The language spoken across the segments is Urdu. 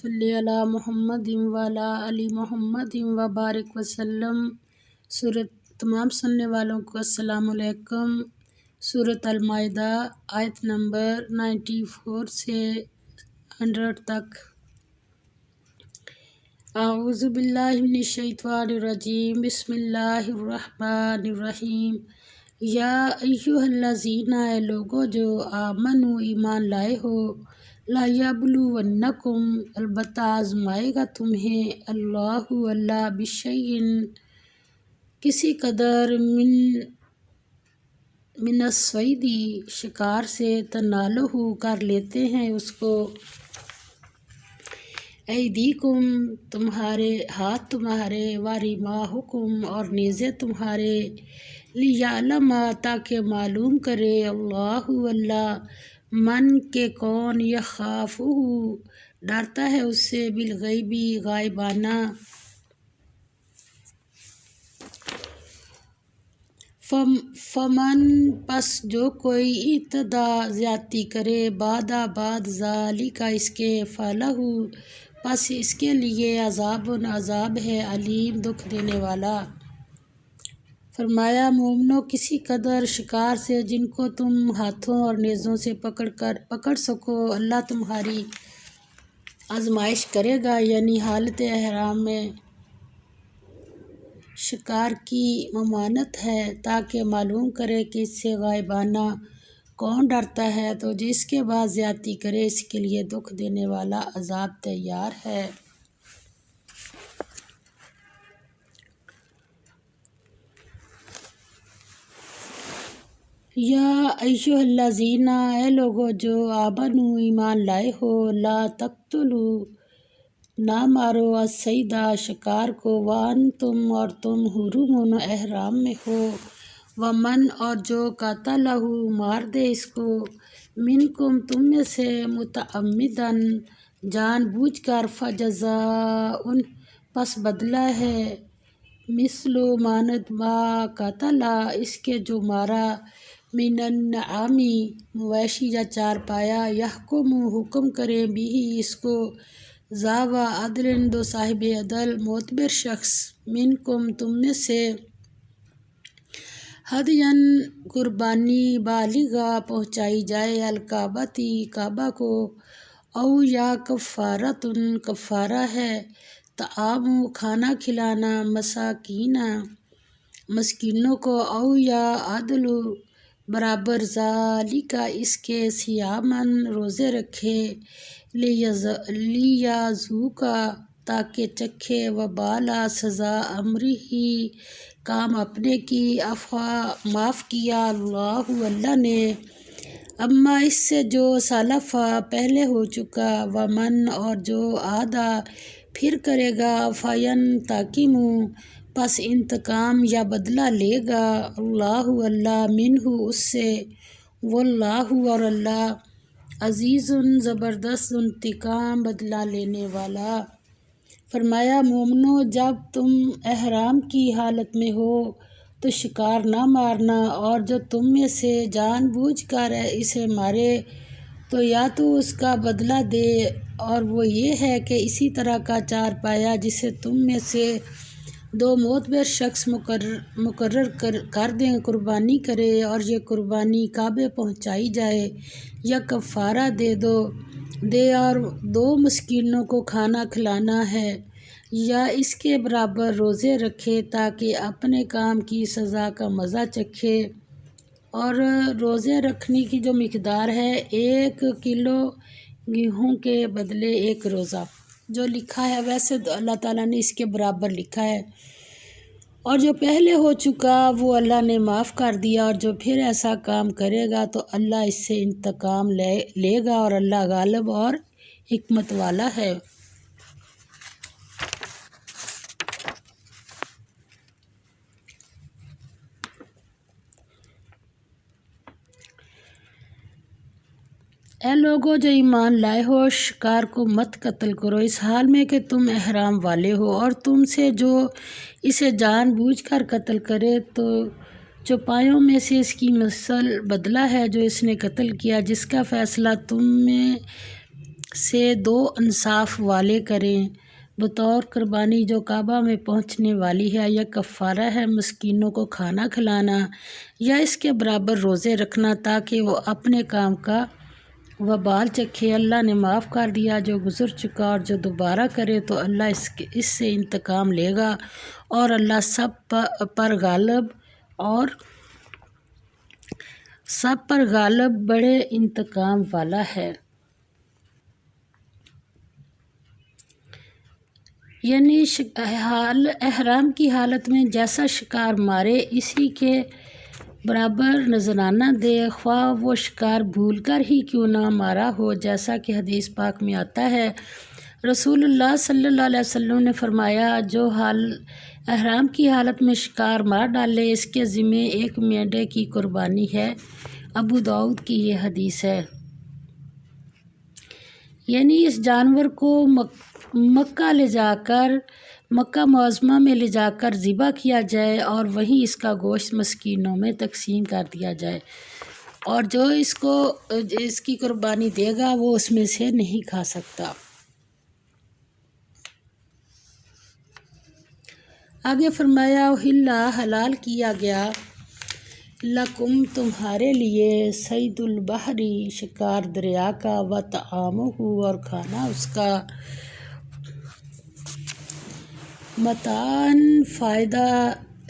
صلی علی محمد وعلی علی محمد وبارک وسلم۔ سورۃ تمام سننے والوں کو السلام علیکم۔ سورۃ المائدہ آیت نمبر 94 سے 100 تک۔ اعوذ باللہ من الشیطان الرجیم، بسم اللہ الرحمن الرحیم۔ یا ایھا الذین، اے لوگو جو آمنو ایمان لائے ہو، لا یبلونکم، البتہ آزمائے گا تمہیں، اللہ بشیء، کسی قدر، من الصید، شکار سے، تنالہ، کر لیتے ہیں اس کو، ایدیکم، تمہارے ہاتھ تمہارے، ورماحکم، اور نیزے تمہارے، لیعلم، تاکہ معلوم کرے، اللہ من کے کون، یخافہ، ڈرتا ہے اس سے، بالغیب، غائبانہ، فمن، پس جو کوئی اعتدی، زیادتی کرے، بعد ذالک، اس کے، فلہ، پس اس کے لیے عذاب ہے، علیم، دکھ دینے والا۔ فرمایا مومنو، کسی قدر شکار سے جن کو تم ہاتھوں اور نیزوں سے پکڑ سکو، اللہ تمہاری آزمائش کرے گا، یعنی حالت احرام میں شکار کی ممانعت ہے، تاکہ معلوم کرے کہ اس سے غائبانہ کون ڈرتا ہے، تو جس کے بعد زیادتی کرے اس کے لیے دکھ دینے والا عذاب تیار ہے۔ یا ایھا الذین، اے لوگو جو آمنو ایمان لائے ہو، لا تقتلوا، نہ مارو، الصید، شکار کو، وانتم، اور تم، حرم، احرام میں ہو، ومن، اور جو، قتلہ، مار دے اس کو، منکم، تم میں سے، متعمداً، جان بوجھ کر، فجزاء، پس بدلہ ہے، مثل، مانند، ما قتل، اس کے جو مارا، من النعام، مویشی یا چارپایا، یحکم، حکم کرے، بھی، اس کو، ذوی عدل، دو صاحب عدل، معتبر شخص، منکم، تم میں سے، ہدیًا، قربانی، بالغا، پہنچائی جائے، الکعبۃ، کعبہ کو، او یا کفارۃ، کفارہ ہے، طعام، کھانا کھلانا، مساکین، مسکینوں کو، او یا عدل، برابر، ذالک، اس کے، صیاماً، روزے رکھے، لیذوق، تاکہ چکھے، وبال، سزا، امرہ، کام اپنے کی، عفا، معاف کیا، اللہ نے، اما، اس سے جو، سلف، پہلے ہو چکا، ومن، اور جو، عاد، پھر کرے گا، فینتقم، پس انتقام یا بدلہ لے گا، اللہ منہ، اس سے، واللہ، اور اللہ، عزیز، زبردست، انتقام بدلہ لینے والا۔ فرمایا مومنو، جب تم احرام کی حالت میں ہو تو شکار نہ مارنا، اور جو تم میں سے جان بوجھ کر اسے مارے تو یا تو اس کا بدلہ دے، اور وہ یہ ہے کہ اسی طرح کا چارپایا جسے تم میں سے دو معتبر شخص مقرر کر دیں، قربانی کرے، اور یہ قربانی کعبے پہنچائی جائے، یا کفارہ دے، اور دو مسکینوں کو کھانا کھلانا ہے، یا اس کے برابر روزے رکھے، تاکہ اپنے کام کی سزا کا مزہ چکھے۔ اور روزے رکھنے کی جو مقدار ہے، 1 کلو گیہوں کے بدلے 1 روزہ، جو لکھا ہے ویسے تو اللہ تعالیٰ نے اس کے برابر لکھا ہے، اور جو پہلے ہو چکا وہ اللہ نے معاف کر دیا، اور جو پھر ایسا کام کرے گا تو اللہ اس سے انتقام لے گا، اور اللہ غالب اور حکمت والا ہے۔ اے لوگو جو ایمان لائے ہو، شکار کو مت قتل کرو، اس حال میں کہ تم احرام والے ہو، اور تم سے جو اسے جان بوجھ کر قتل کرے تو چوپایوں میں سے اس کی مثل بدلہ ہے جو اس نے قتل کیا، جس کا فیصلہ تم میں سے 2 انصاف والے کریں بطور قربانی جو کعبہ میں پہنچنے والی ہے، یا کفارہ ہے مسکینوں کو کھانا کھلانا، یا اس کے برابر روزے رکھنا تاکہ وہ اپنے کام کا وبال چکھے۔ اللہ نے معاف کر دیا جو گزر چکا، اور جو دوبارہ کرے تو اللہ اس سے انتقام لے گا، اور اللہ سب پر غالب بڑے انتقام والا ہے۔ یعنی احرام کی حالت میں جیسا شکار مارے اسی کے برابر نذرانہ دے، خواہ وہ شکار بھول کر ہی کیوں نہ مارا ہو، جیسا کہ حدیث پاک میں آتا ہے۔ رسول اللہ صلی اللہ علیہ وسلم نے فرمایا، جو احرام کی حالت میں شکار مار ڈالے اس کے ذمے 1 مینڈے کی قربانی ہے۔ ابو داؤد کی یہ حدیث ہے۔ یعنی اس جانور کو مکہ معظمہ میں لے جا کر ذبح کیا جائے، اور وہیں اس کا گوشت مسکینوں میں تقسیم کر دیا جائے، اور جو اس کی قربانی دے گا وہ اس میں سے نہیں کھا سکتا۔ آگے فرمایا، حلال کیا گیا لکم تمہارے لیے صید البحر شکار دریا کا، وطعامہ اور کھانا اس کا، متاعًا فائدہ،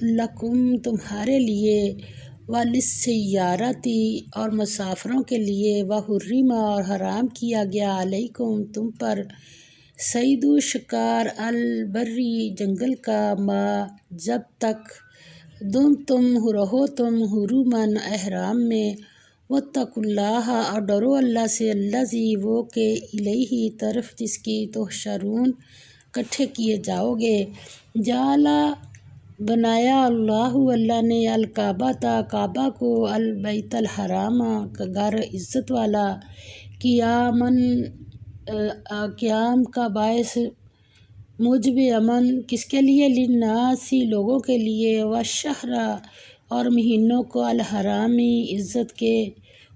لکم تمہارے لیے، وللسیارۃ اور مسافروں کے لیے، وحرم اور حرام کیا گیا، علیکم تم پر، صید شکار، البری جنگل کا، ما جب تک، تم رہو تم حرماً احرام میں، واتقوا اللہ اور ڈرو اللہ سے، الذی وہ کہ الیہ طرف جس کی تحشرون اکٹھے کیے جاؤ گے، جعل بنایا اللہ نے، الکعبۃ کعبہ کو، البیت الحرام گھر عزت والا، قیام کا باعث، موجب امن، کس کے لیے، للناس لوگوں کے لیے، والشہر اور مہینوں کو، الحرامی عزت کے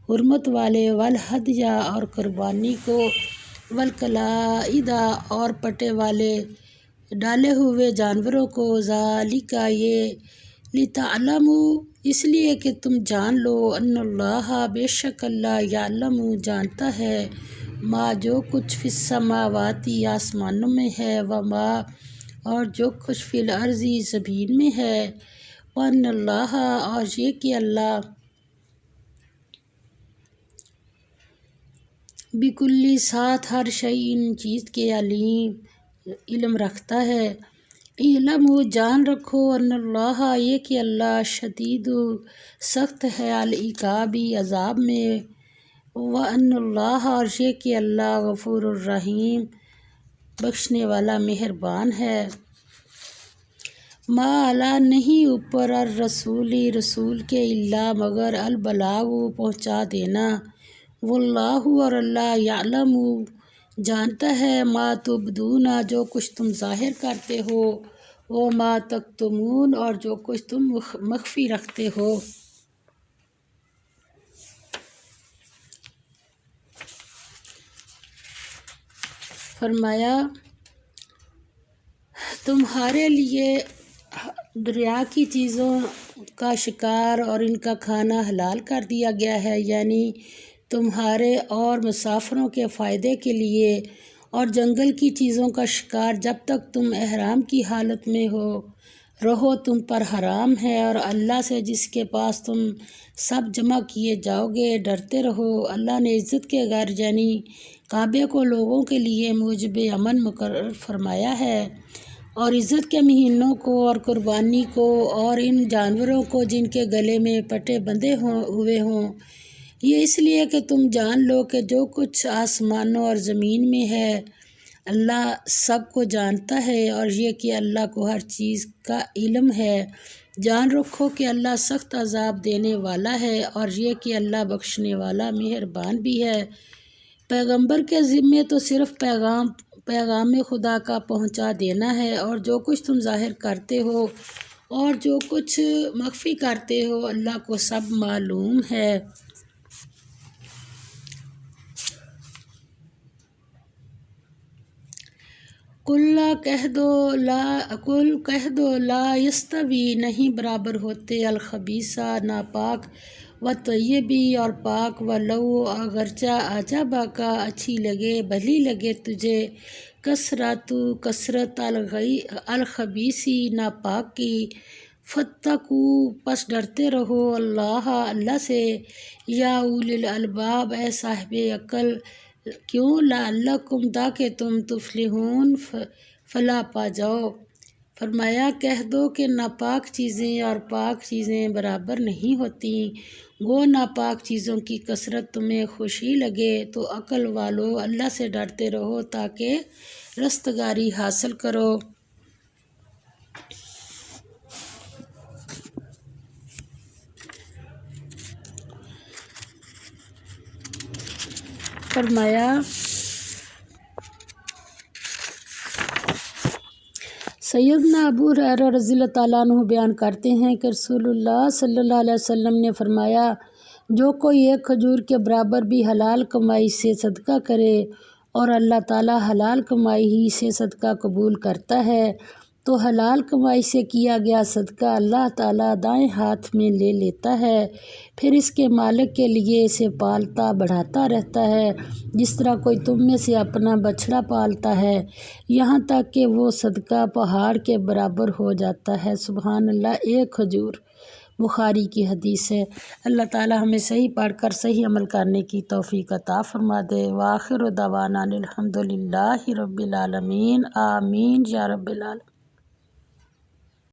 حرمت والے، والہدی اور قربانی کو، والقلائد اور پٹے والے ڈالے ہوئے جانوروں کو، ذالک یہ، لتعلموا اس لیے کہ تم جان لو، ان اللہ بے شک اللہ، یعلم جانتا ہے، ما جو کچھ فی السماوات آسمانوں میں ہے، وما اور جو کچھ فی الارض زمین میں ہے، وان اللہ اور یہ کہ اللہ بکل ساتھ ہر شیء چیز کے علم رکھتا ہے۔ علم جان رکھو، ان اللہ یہ کہ اللہ شدید سخت ہے، العقاب عذاب میں، وان اللہ اور یہ کہ اللہ غفور الرحیم بخشنے والا مہربان ہے۔ ما علی نہیں اوپر، الرسول رسول کے، الا مگر، البلاغ پہنچا دینا، واللہ اور اللہ، یعلم جانتا ہے، ما تبدون جو کچھ تم ظاہر کرتے ہو، وما تکتمون اور جو کچھ تم مخفی رکھتے ہو۔ فرمایا، تمہارے لیے دریا کی چیزوں کا شکار اور ان کا کھانا حلال کر دیا گیا ہے، یعنی تمہارے اور مسافروں کے فائدے کے لیے، اور جنگل کی چیزوں کا شکار جب تک تم احرام کی حالت میں رہو تم پر حرام ہے، اور اللہ سے جس کے پاس تم سب جمع کیے جاؤ گے ڈرتے رہو۔ اللہ نے عزت کے گھر یعنی کعبے کو لوگوں کے لیے موجب امن مقرر فرمایا ہے، اور عزت کے مہینوں کو، اور قربانی کو، اور ان جانوروں کو جن کے گلے میں پٹے بندھے ہوئے ہوں، یہ اس لیے کہ تم جان لو کہ جو کچھ آسمانوں اور زمین میں ہے اللہ سب کو جانتا ہے، اور یہ کہ اللہ کو ہر چیز کا علم ہے۔ جان رکھو کہ اللہ سخت عذاب دینے والا ہے، اور یہ کہ اللہ بخشنے والا مہربان بھی ہے۔ پیغمبر کے ذمے تو صرف پیغام خدا کا پہنچا دینا ہے، اور جو کچھ تم ظاہر کرتے ہو اور جو کچھ مخفی کرتے ہو اللہ کو سب معلوم ہے۔ کل کہہ دو لا یستوی نہیں برابر ہوتے الخبیثہ ناپاک و طیبی اور پاک و لو اگرچہ عجبا کا اچھی لگے بھلی لگے تجھے کثرت الخبیثی ناپاک کی فتقو پس ڈرتے رہو اللہ سے یا اولی الالباب اے صاحب عقل کیوں لعلکم تاکہ تم تفلحون فلاح پا جاؤ۔ فرمایا کہہ دو کہ ناپاک چیزیں اور پاک چیزیں برابر نہیں ہوتی، گو ناپاک چیزوں کی کثرت تمہیں خوشی لگے تو عقل والو اللہ سے ڈرتے رہو تاکہ رستگاری حاصل کرو۔ فرمایا سیدنا ابو ہریرہ رضی اللہ تعالیٰ عنہ بیان کرتے ہیں کہ رسول اللہ صلی اللہ علیہ وسلم نے فرمایا جو کوئی ایک کھجور کے برابر بھی حلال کمائی سے صدقہ کرے اور اللہ تعالیٰ حلال کمائی ہی سے صدقہ قبول کرتا ہے تو حلال کمائی سے کیا گیا صدقہ اللہ تعالیٰ دائیں ہاتھ میں لے لیتا ہے، پھر اس کے مالک کے لیے اسے پالتا بڑھاتا رہتا ہے جس طرح کوئی تم میں سے اپنا بچڑا پالتا ہے یہاں تک کہ وہ صدقہ پہاڑ کے برابر ہو جاتا ہے۔ سبحان اللہ۔ ایک کھجور، بخاری کی حدیث ہے۔ اللہ تعالیٰ ہمیں صحیح پڑھ کر صحیح عمل کرنے کی توفیق عطا فرما دے۔ وآخر دعوانا الحمد للہ رب العالمین، آمین یا رب العالمین۔